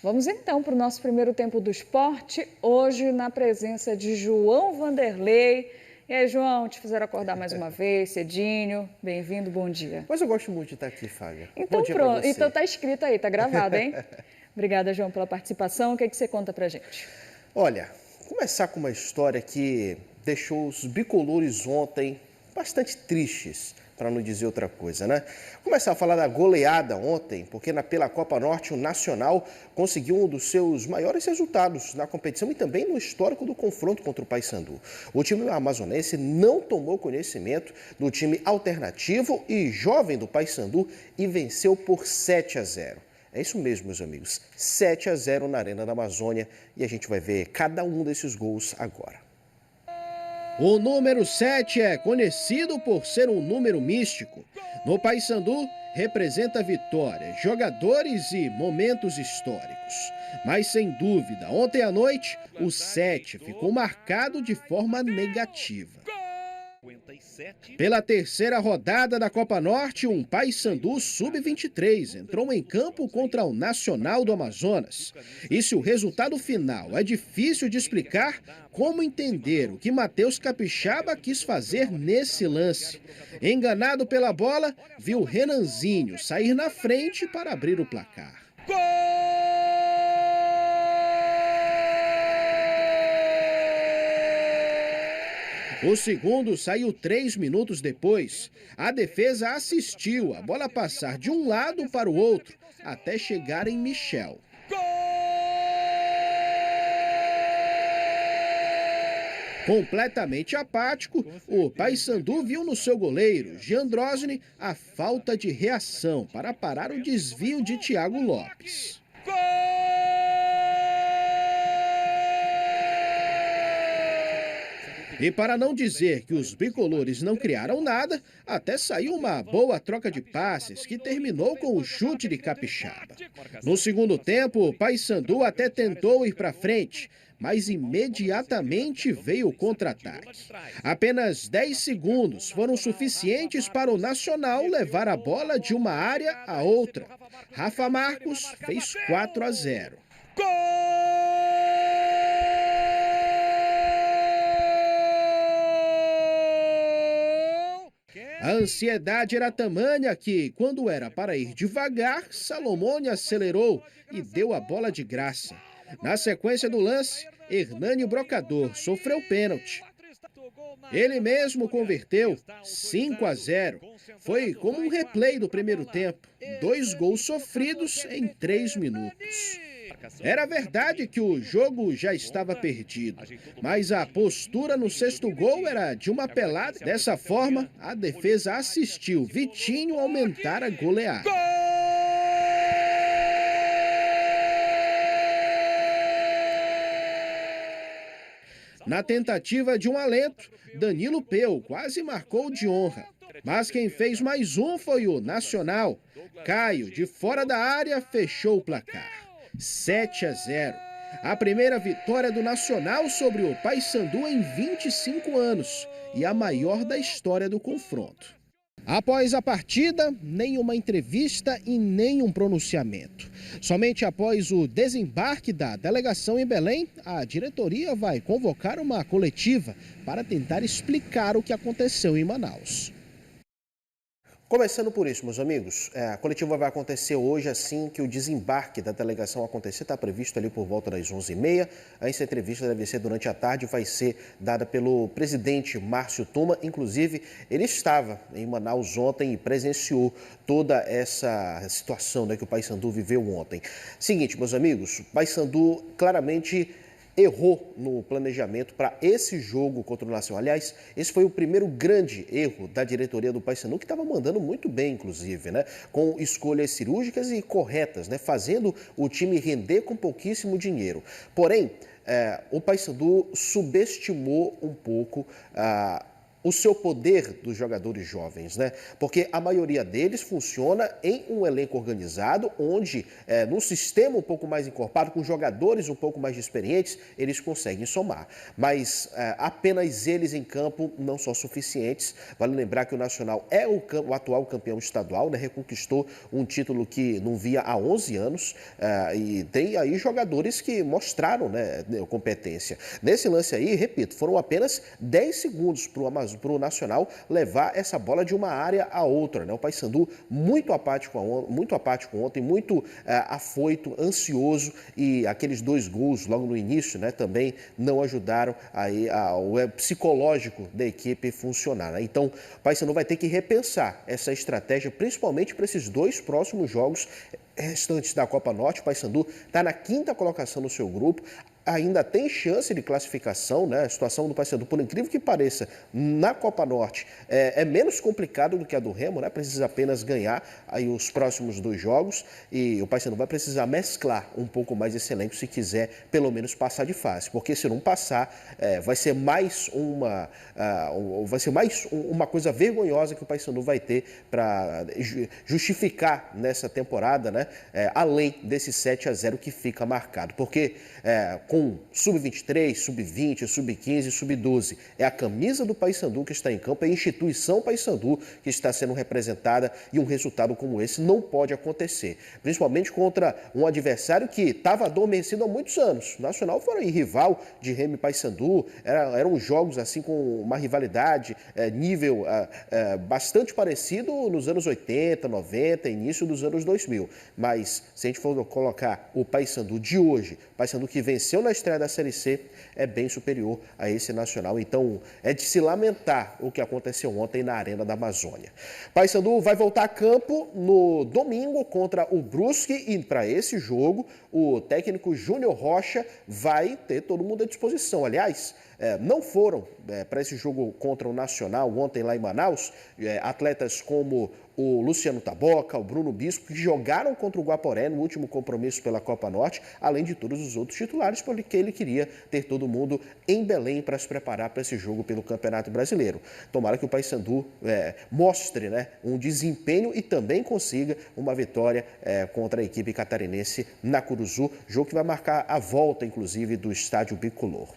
Vamos então para o nosso primeiro tempo do esporte, hoje na presença de João Vanderlei. E aí, João, te fizeram acordar mais uma vez, cedinho. Bem-vindo, bom dia. Mas eu gosto muito de estar aqui, Fábio. Então Bom dia pronto, pra você. então tá escrito aí, tá gravado, hein? Obrigada, João, pela participação. O que você conta pra gente? Olha, começar com uma história que deixou os bicolores ontem bastante tristes, para não dizer outra coisa, né? Começar a falar da goleada ontem, porque pela Copa Norte o Nacional conseguiu um dos seus maiores resultados na competição e também no histórico do confronto contra o Paysandu. O time amazonense não tomou conhecimento do time alternativo e jovem do Paysandu e venceu por 7-0. É isso mesmo, meus amigos, 7-0 na Arena da Amazônia e a gente vai ver cada um desses gols agora. O número 7 é conhecido por ser um número místico. No Paysandu, representa vitórias, jogadores e momentos históricos. Mas, sem dúvida, ontem à noite, o 7 ficou marcado de forma negativa. Pela terceira rodada da Copa Norte, um Paysandu Sub-23 entrou em campo contra o Nacional do Amazonas. E se o resultado final é difícil de explicar, como entender o que Matheus Capixaba quis fazer nesse lance? Enganado pela bola, viu Renanzinho sair na frente para abrir o placar. O segundo saiu 3 minutos depois. A defesa assistiu a bola passar de um lado para o outro, até chegar em Michel. Completamente apático, o Paysandu viu no seu goleiro, Giandrosne, a falta de reação para parar o desvio de Thiago Lopes. E para não dizer que os bicolores não criaram nada, até saiu uma boa troca de passes que terminou com o chute de Capixaba. No segundo tempo, o Paysandu até tentou ir para frente, mas imediatamente veio o contra-ataque. Apenas 10 segundos foram suficientes para o Nacional levar a bola de uma área a outra. Rafa Marcos fez 4-0. A ansiedade era tamanha que, quando era para ir devagar, Salomone acelerou e deu a bola de graça. Na sequência do lance, Hernani Brocador sofreu pênalti. Ele mesmo converteu 5-0. Foi como um replay do primeiro tempo. 2 gols sofridos em 3 minutos. Era verdade que o jogo já estava perdido, mas a postura no sexto gol era de uma pelada. Dessa forma, a defesa assistiu Vitinho aumentar a goleada. Na tentativa de um alento, Danilo Peu quase marcou de honra. Mas quem fez mais um foi o Nacional. Caio, de fora da área, fechou o placar. 7-0. A primeira vitória do Nacional sobre o Paysandu em 25 anos e a maior da história do confronto. Após a partida, nenhuma entrevista e nenhum pronunciamento. Somente após o desembarque da delegação em Belém, a diretoria vai convocar uma coletiva para tentar explicar o que aconteceu em Manaus. Começando por isso, meus amigos, a coletiva vai acontecer hoje assim que o desembarque da delegação acontecer, está previsto ali por volta das 11h30. Essa entrevista deve ser durante a tarde, vai ser dada pelo presidente Márcio Tuma. Inclusive, ele estava em Manaus ontem e presenciou toda essa situação, né, que o Paysandu viveu ontem. Seguinte, meus amigos, o Paysandu claramente errou no planejamento para esse jogo contra o Nacional. Aliás, esse foi o primeiro grande erro da diretoria do Paysandu, que estava mandando muito bem, inclusive, né? Com escolhas cirúrgicas e corretas, né? Fazendo o time render com pouquíssimo dinheiro. Porém, o Paysandu subestimou um pouco o seu poder dos jogadores jovens, né? Porque a maioria deles funciona em um elenco organizado, onde, num sistema um pouco mais encorpado, com jogadores um pouco mais experientes, eles conseguem somar. Mas apenas eles em campo não são suficientes. Vale lembrar que o Nacional é o atual campeão estadual, né? Reconquistou um título que não via há 11 anos e tem aí jogadores que mostraram, né, competência. Nesse lance aí, repito, foram apenas 10 segundos para o Nacional levar essa bola de uma área a outra, né? O Paysandu muito apático ontem, muito afoito, ansioso, e aqueles 2 gols logo no início, né, também não ajudaram aí o psicológico da equipe funcionar, né? Então, o Paysandu vai ter que repensar essa estratégia, principalmente para esses 2 próximos jogos restantes da Copa Norte. O Paysandu está na 5ª colocação no seu grupo, ainda tem chance de classificação, né? A situação do Paysandu, por incrível que pareça, na Copa Norte é menos complicada do que a do Remo, né? Precisa apenas ganhar aí os próximos 2 jogos, e o Paysandu vai precisar mesclar um pouco mais esse elenco se quiser pelo menos passar de fase, porque se não passar, vai ser mais uma coisa vergonhosa que o Paysandu vai ter para justificar nessa temporada, né? Além desse 7-0 que fica marcado, porque com sub-23, sub-20, sub-15, sub-12. É a camisa do Paysandu que está em campo, é a instituição Paysandu que está sendo representada, e um resultado como esse não pode acontecer. Principalmente contra um adversário que estava adormecido há muitos anos. O Nacional foi rival de Remo e Paysandu, eram jogos assim com uma rivalidade, nível bastante parecido nos anos 80, 90, início dos anos 2000. Mas se a gente for colocar o Paysandu de hoje, o Paysandu que venceu na estreia da Série C, é bem superior a esse Nacional. Então, é de se lamentar o que aconteceu ontem na Arena da Amazônia. Paysandu vai voltar a campo no domingo contra o Brusque, e para esse jogo, o técnico Júnior Rocha vai ter todo mundo à disposição. Aliás, não foram para esse jogo contra o Nacional ontem lá em Manaus atletas como o Luciano Taboca, o Bruno Bispo, que jogaram contra o Guaporé no último compromisso pela Copa Norte, além de todos os outros titulares, porque ele queria ter todo mundo em Belém para se preparar para esse jogo pelo Campeonato Brasileiro. Tomara que o Paysandu mostre, né, um desempenho e também consiga uma vitória contra a equipe catarinense na Curuzu, jogo que vai marcar a volta, inclusive, do estádio bicolor.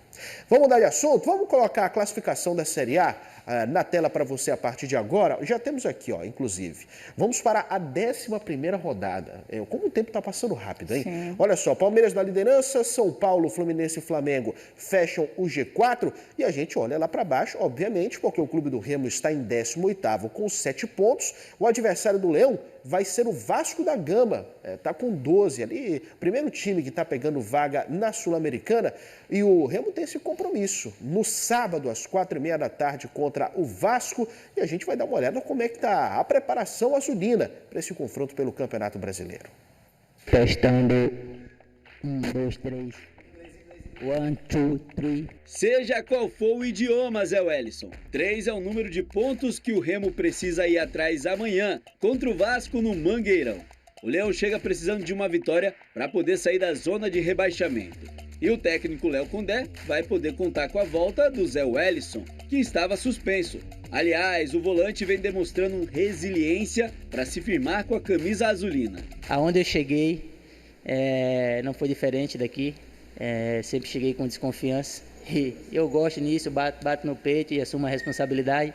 Vamos mudar de assunto? Vamos colocar a classificação da Série A na tela para você a partir de agora. Já temos aqui, inclusive. Vamos para a 11ª rodada. Como o tempo está passando rápido, hein? Sim. Olha só, Palmeiras na liderança, São Paulo, Fluminense e Flamengo fecham o G4, e a gente olha lá para baixo, obviamente, porque o Clube do Remo está em 18º com 7 pontos. O adversário do Leão vai ser o Vasco da Gama, está com 12 ali, primeiro time que está pegando vaga na Sul-Americana, e o Remo tem esse compromisso no sábado às 4h30 da tarde contra o Vasco, e a gente vai dar uma olhada como é que está a preparação azulina para esse confronto pelo Campeonato Brasileiro. Testando, 1, 2, 3, 1, 2, 3. Seja qual for o idioma, Zé Wellison, 3 é o número de pontos que o Remo precisa ir atrás amanhã, contra o Vasco no Mangueirão. O Leão chega precisando de uma vitória para poder sair da zona de rebaixamento. E o técnico Léo Condé vai poder contar com a volta do Zé Wellison, que estava suspenso. Aliás, o volante vem demonstrando resiliência para se firmar com a camisa azulina. Aonde eu cheguei não foi diferente daqui. Sempre cheguei com desconfiança, e eu gosto nisso, bato no peito e assumo a responsabilidade,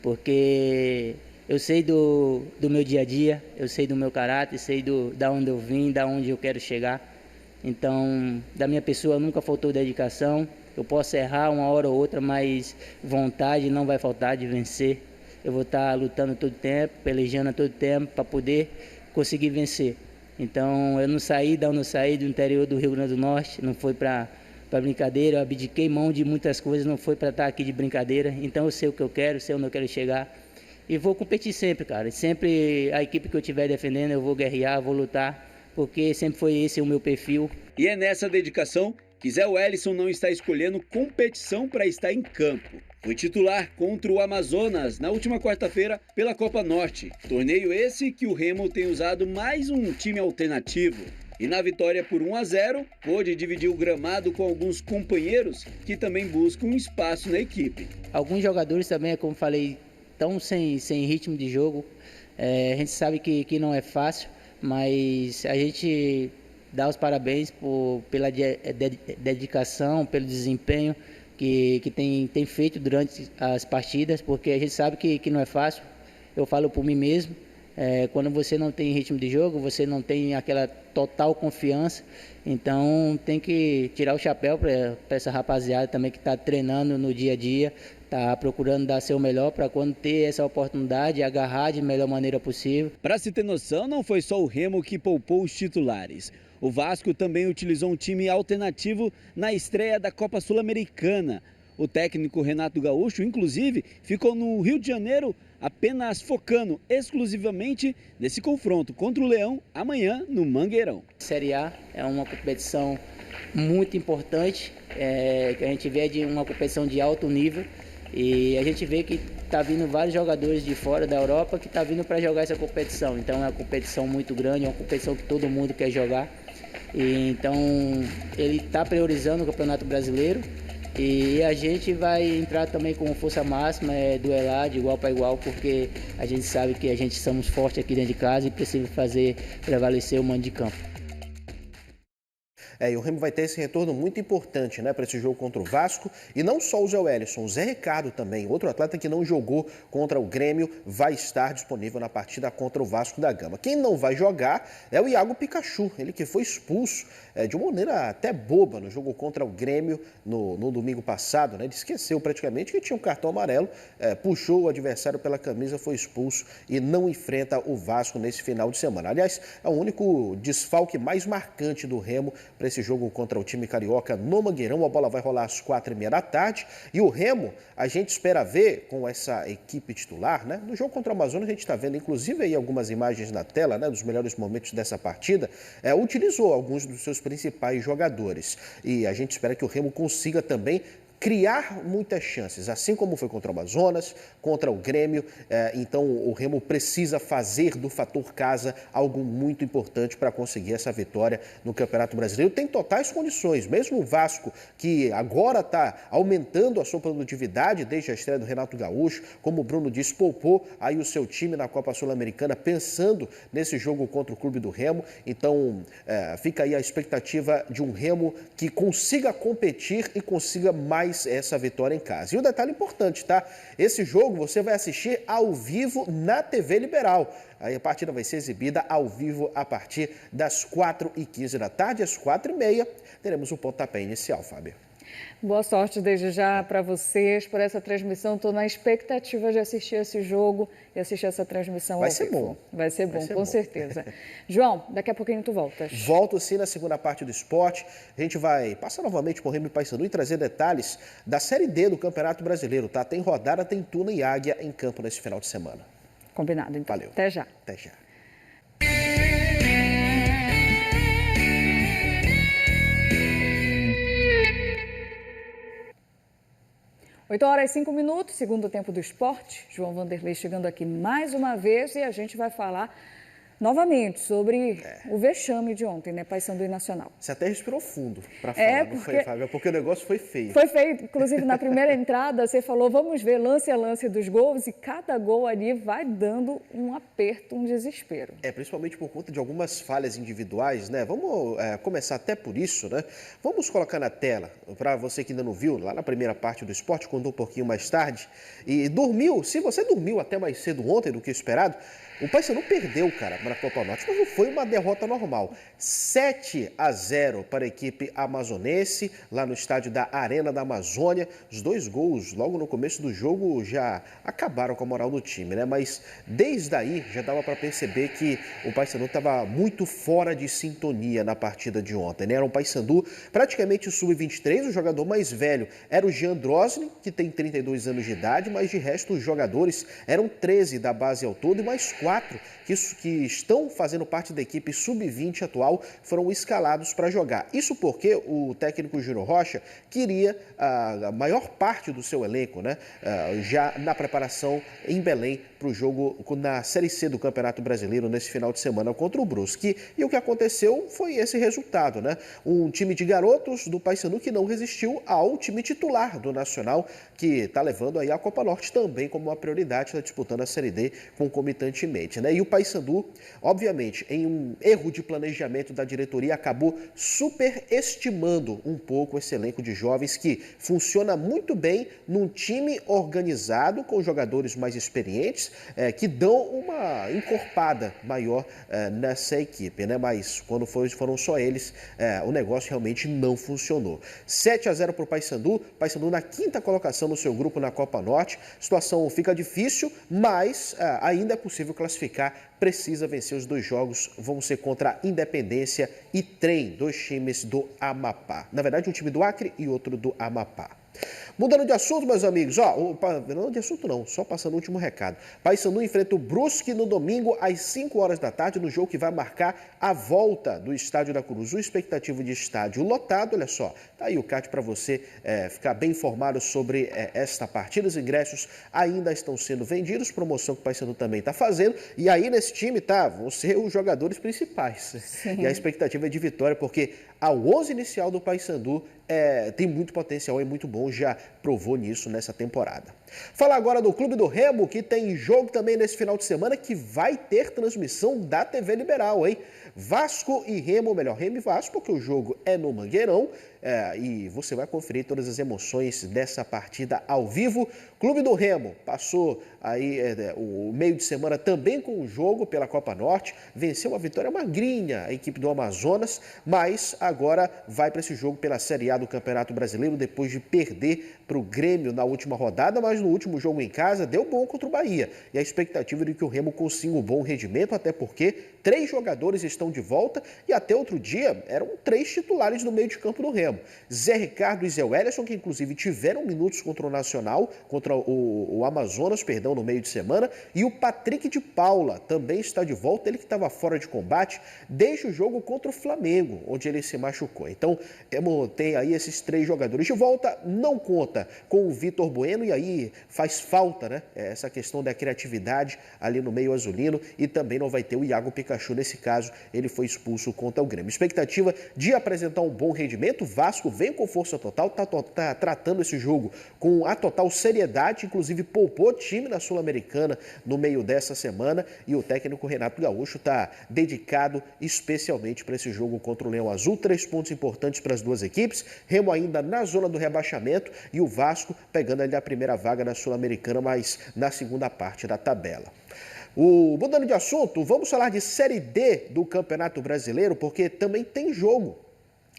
porque eu sei do meu dia a dia, eu sei do meu caráter, sei da onde eu vim, da onde eu quero chegar. Então, da minha pessoa nunca faltou dedicação. Eu posso errar uma hora ou outra, mas vontade não vai faltar de vencer. Eu vou estar lutando todo tempo, pelejando a todo tempo para poder conseguir vencer. Então, eu não saí da onde eu saí, do interior do Rio Grande do Norte, não foi para brincadeira, eu abdiquei mão de muitas coisas, não foi para estar aqui de brincadeira. Então, eu sei o que eu quero, sei onde eu quero chegar, e vou competir sempre, cara. Sempre a equipe que eu estiver defendendo, eu vou guerrear, vou lutar, porque sempre foi esse o meu perfil. E é nessa dedicação que Zé Wellison não está escolhendo competição para estar em campo. Foi titular contra o Amazonas na última quarta-feira pela Copa Norte. Torneio esse que o Remo tem usado mais um time alternativo. E na vitória por 1-0, pôde dividir o gramado com alguns companheiros que também buscam um espaço na equipe. Alguns jogadores também, como falei, estão sem ritmo de jogo. A gente sabe que não é fácil, mas a gente dá os parabéns pela dedicação, pelo desempenho que tem feito durante as partidas, porque a gente sabe que não é fácil. Eu falo por mim mesmo, quando você não tem ritmo de jogo, você não tem aquela total confiança, então tem que tirar o chapéu para essa rapaziada também que está treinando no dia a dia, está procurando dar seu melhor para quando ter essa oportunidade, agarrar de melhor maneira possível. Para se ter noção, não foi só o Remo que poupou os titulares. O Vasco também utilizou um time alternativo na estreia da Copa Sul-Americana. O técnico Renato Gaúcho, inclusive, ficou no Rio de Janeiro apenas focando exclusivamente nesse confronto contra o Leão amanhã no Mangueirão. Série A é uma competição muito importante, que a gente vê de uma competição de alto nível e a gente vê que está vindo vários jogadores de fora da Europa que estão vindo para jogar essa competição. Então é uma competição muito grande, é uma competição que todo mundo quer jogar. E, então ele está priorizando o Campeonato Brasileiro. E a gente vai entrar também com força máxima, duelar de igual para igual, porque a gente sabe que a gente somos fortes aqui dentro de casa e precisa fazer prevalecer o mando de campo. E o Remo vai ter esse retorno muito importante, né, para esse jogo contra o Vasco. E não só o Zé Wellison, o Zé Ricardo também, outro atleta que não jogou contra o Grêmio, vai estar disponível na partida contra o Vasco da Gama. Quem não vai jogar é o Iago Pikachu, ele que foi expulso de uma maneira até boba no jogo contra o Grêmio no domingo passado, né? Ele esqueceu praticamente que tinha um cartão amarelo, puxou o adversário pela camisa, foi expulso e não enfrenta o Vasco nesse final de semana. Aliás, é o único desfalque mais marcante do Remo para esse jogo contra o time carioca no Mangueirão. A bola vai rolar às 4h30 da tarde. E o Remo, a gente espera ver com essa equipe titular, né? No jogo contra o Amazonas, a gente está vendo, inclusive, aí algumas imagens na tela, né, dos melhores momentos dessa partida, utilizou alguns dos seus principais jogadores. E a gente espera que o Remo consiga também criar muitas chances, assim como foi contra o Amazonas, contra o Grêmio. Então o Remo precisa fazer do fator casa algo muito importante para conseguir essa vitória no Campeonato Brasileiro. Tem totais condições, mesmo o Vasco, que agora está aumentando a sua produtividade desde a estreia do Renato Gaúcho, como o Bruno disse, poupou aí o seu time na Copa Sul-Americana pensando nesse jogo contra o Clube do Remo. Então fica aí a expectativa de um Remo que consiga competir e consiga mais essa vitória em casa. E um detalhe importante, tá? Esse jogo você vai assistir ao vivo na TV Liberal. Aí a partida vai ser exibida ao vivo a partir das 4h15 da tarde. Às 4h30 teremos o pontapé inicial, Fábio. Boa sorte desde já para vocês por essa transmissão. Estou na expectativa de assistir esse jogo e assistir essa transmissão. Vai ser bom. Vai ser bom, com certeza. João, daqui a pouquinho tu voltas. Volto sim na segunda parte do esporte. A gente vai passar novamente por Remo e Paysandu e trazer detalhes da Série D do Campeonato Brasileiro, tá? Tem rodada, tem Tuna e Águia em campo nesse final de semana. Combinado, então. Valeu. Até já. Até já. 8h05, segundo tempo do esporte. João Vanderlei chegando aqui mais uma vez e a gente vai falar novamente sobre o vexame de ontem, né? Paysandu e Nacional. Você até respirou fundo para falar, não foi, Fábio? Porque o negócio foi feio. Foi feio. Inclusive, na primeira entrada, você falou, vamos ver lance a lance dos gols, e cada gol ali vai dando um aperto, um desespero. Principalmente por conta de algumas falhas individuais, né? Vamos começar até por isso, né? Vamos colocar na tela, para você que ainda não viu, lá na primeira parte do esporte, contou um pouquinho mais tarde, e dormiu, se você dormiu até mais cedo ontem do que o esperado, o Paysandu perdeu, cara, na Copa Norte, mas não foi uma derrota normal. 7-0 para a equipe amazonense, lá no estádio da Arena da Amazônia. Os dois gols, logo no começo do jogo, já acabaram com a moral do time, né? Mas desde aí já dava para perceber que o Paysandu estava muito fora de sintonia na partida de ontem, né? Era um Paysandu praticamente sub-23, o jogador mais velho era o Jean Drosny, que tem 32 anos de idade, mas de resto os jogadores eram 13 da base ao todo e mais 4 4 que estão fazendo parte da equipe sub-20 atual foram escalados para jogar. Isso porque o técnico Júnior Rocha queria a maior parte do seu elenco, né, já na preparação em Belém para o jogo na Série C do Campeonato Brasileiro nesse final de semana contra o Brusque. E o que aconteceu foi esse resultado, né? Um time de garotos do Paysandu que não resistiu ao time titular do Nacional, que está levando aí a Copa Norte também como uma prioridade, está disputando a Série D concomitantemente, né? E o Paysandu, obviamente, em um erro de planejamento da diretoria, acabou superestimando um pouco esse elenco de jovens que funciona muito bem num time organizado, com jogadores mais experientes, que dão uma encorpada maior nessa equipe, né? Mas quando foram só eles, o negócio realmente não funcionou. 7-0 para o Paysandu na quinta colocação no seu grupo na Copa Norte. A situação fica difícil, mas ainda é possível classificar. Precisa vencer os 2 jogos, vão ser contra a Independência e Trem, 2 times do Amapá. Na verdade, um time do Acre e outro do Amapá. Mudando de assunto, meus amigos, não de assunto não, só passando o último recado. Paysandu enfrenta o Brusque no domingo às 5 horas da tarde, no jogo que vai marcar a volta do Estádio da Curuzu. Expectativa de estádio lotado, olha só, tá aí o CAT para você ficar bem informado sobre esta partida. Os ingressos ainda estão sendo vendidos, promoção que o Paysandu também está fazendo, e aí nesse time vão ser os jogadores principais. Sim. E a expectativa é de vitória, porque ao 11 inicial do Paysandu tem muito potencial, é muito bom, já provou nisso nessa temporada. Falar agora do Clube do Remo, que tem jogo também nesse final de semana, que vai ter transmissão da TV Liberal, hein? Vasco e Remo, melhor, Remo e Vasco, porque o jogo é no Mangueirão, e você vai conferir todas as emoções dessa partida ao vivo. Clube do Remo passou aí o meio de semana também com o jogo pela Copa Norte, venceu uma vitória magrinha a equipe do Amazonas, mas agora vai para esse jogo pela Série A do Campeonato Brasileiro, depois de perder para o Grêmio na última rodada, mas no último jogo em casa deu bom contra o Bahia. E a expectativa é de que o Remo consiga um bom rendimento, até porque 3 jogadores estão de volta e até outro dia eram 3 titulares no meio de campo do Remo. Zé Ricardo e Zé Wellison, que inclusive tiveram minutos contra o Nacional, contra o Amazonas, no meio de semana, e o Patrick de Paula também está de volta, ele que estava fora de combate desde o jogo contra o Flamengo, onde ele se machucou. Então, tem aí esses 3 jogadores de volta, não conta com o Vitor Bueno, e aí faz falta, né, essa questão da criatividade ali no meio azulino, e também não vai ter o Iago Pikachu nesse caso, ele foi expulso contra o Grêmio. Expectativa de apresentar um bom rendimento, o Vasco vem com força total, tá tratando esse jogo com a total seriedade, inclusive poupou o time na Sul-Americana no meio dessa semana, e o técnico Renato Gaúcho está dedicado especialmente para esse jogo contra o Leão Azul. 3 pontos importantes para as duas equipes, Remo ainda na zona do rebaixamento e o Vasco pegando ali a primeira vaga na Sul-Americana, mas na segunda parte da tabela. Mudando de assunto, vamos falar de Série D do Campeonato Brasileiro, porque também tem jogo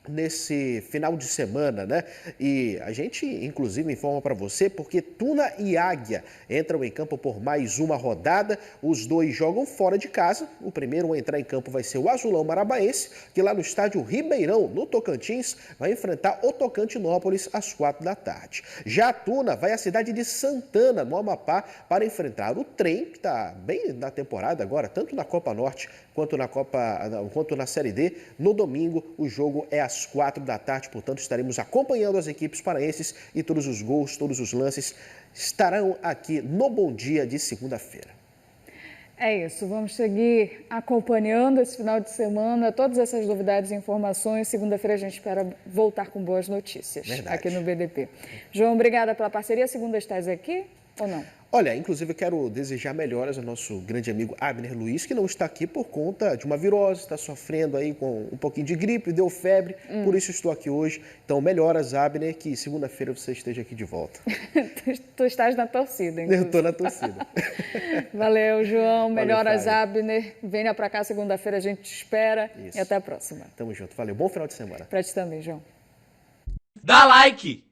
nesse final de semana, né? E a gente, inclusive, informa para você, porque Tuna e Águia entram em campo por mais uma rodada. Os 2 jogam fora de casa. O primeiro a entrar em campo vai ser o Azulão Marabaense, que lá no estádio Ribeirão, no Tocantins, vai enfrentar o Tocantinópolis às 4 da tarde. Já a Tuna vai à cidade de Santana, no Amapá, para enfrentar o Trem, que está bem na temporada agora, tanto na Copa Norte quanto na Série D. No domingo, o jogo é às 4 da tarde, portanto estaremos acompanhando as equipes paraenses e todos os gols, todos os lances estarão aqui no Bom Dia de segunda-feira. É isso, vamos seguir acompanhando esse final de semana, todas essas novidades e informações. Segunda-feira a gente espera voltar com boas notícias. Verdade. Aqui no BDP. João, obrigada pela parceria. Segunda estás aqui ou não? Olha, inclusive eu quero desejar melhoras ao nosso grande amigo Abner Luiz, que não está aqui por conta de uma virose, está sofrendo aí com um pouquinho de gripe, deu febre, por isso estou aqui hoje. Então, melhoras, Abner, que segunda-feira você esteja aqui de volta. Tu estás na torcida, inclusive. Eu estou na torcida. Valeu, João. Melhoras, Abner. Venha para cá segunda-feira, a gente te espera. Isso. E até a próxima. Tamo junto. Valeu. Bom final de semana. Para ti também, João. Dá like!